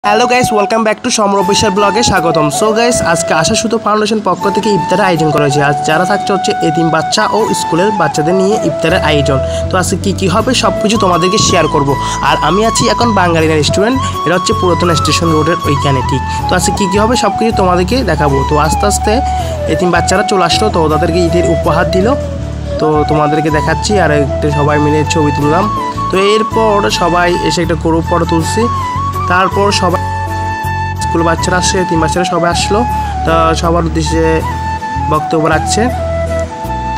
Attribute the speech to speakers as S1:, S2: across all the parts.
S1: Hello guys, welcome back to Samar official ব্লগে স্বাগতম। So guys, আজকে আশা শুধু ফাউন্ডেশন পক্ষ থেকে ইফতারের আয়োজন করা হয়েছে। আজ যারা থাকছে হচ্ছে এতিম বাচ্চা ও স্কুলের বাচ্চাদের নিয়ে ইফতারের আয়োজন। তো আজকে কী হবে সব কিছু তোমাদেরকে শেয়ার করব। আর আমি আছি এখন বাঙালিনা রেস্টুরেন্ট, এটা হচ্ছে পুরাতন স্টেশন রোডের ওইখানে ঠিক। তো আজকে কী হবে সব কিছু তোমাদেরকে দেখাবো। তো আস্তে আস্তে এতিম বাচ্চারা চলে আসলো, তো তাদেরকে ঈদের উপহার দিল। তো তোমাদেরকে দেখাচ্ছি আর একটা সবাই মিলে ছবি তুললাম। তো এরপর সবাই এসে একটা গ্রুপ ফটো তুলছি। তারপর সবাই স্কুল বাচ্চারা আসছে, তিন বাচ্চারা সবাই আসলো, তা সবার উদ্দেশ্যে বক্তব্য রাখছে।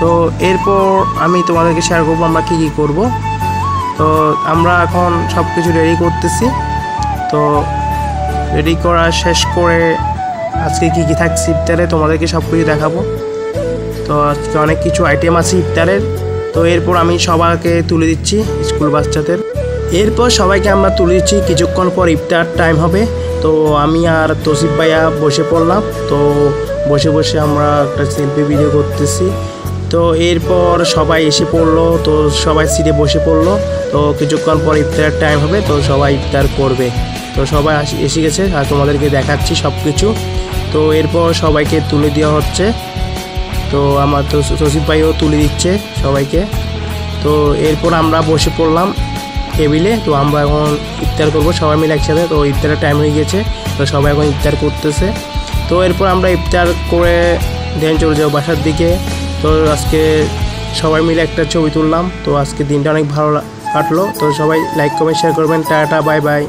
S1: তো এরপর আমি তোমাদেরকে শেয়ার করবো আমরা কী কী করবো। তো আমরা এখন সব কিছু রেডি করতেছি। তো রেডি করা শেষ করে আজকে কী কী থাকছে ইফতারে তোমাদেরকে সব কিছু দেখাবো। তো আজকে অনেক কিছু আইটেম আছে ইফতারের। তো এরপর আমি সবাইকে তুলে দিচ্ছি স্কুল বাচ্চাদের। এরপর সবাইকে আমরা তুলে দিচ্ছি, কিছুক্ষণ পর ইফতার টাইম হবে। তো আমি আর তৌসিফ ভাইয়া বসে পড়লাম। তো বসে বসে আমরা একটা সেলফি ভিডিও করতেছি। তো এরপর সবাই এসে পড়লো, তো সবাই সিটে বসে পড়লো। তো কিছুক্ষণ পর ইফতারের টাইম হবে, তো সবাই ইফতার করবে। তো সবাই এসে গেছে আর তোমাদেরকে দেখাচ্ছি সব কিছু। তো এরপর সবাইকে তুলে দেওয়া হচ্ছে। তো আমার তো তৌসিফ ভাইও তুলে দিচ্ছে সবাইকে। তো এরপর আমরা বসে পড়লাম টেবিলে। তো আমরা এখন ইফতার করবো সবাই মিলে একসাথে। তো ইফতারের টাইম হয়ে গেছে, তো সবাই এখন ইফতার করতেছে। তো এরপর আমরা ইফতার করে দেন চলে যাবো বাসার দিকে। তো আজকে সবাই মিলে একটা ছবি তুললাম। তো আজকে দিনটা অনেক ভালো কাটলো। তো সবাই লাইক কমেন্ট শেয়ার করবেন। Tata, bye bye.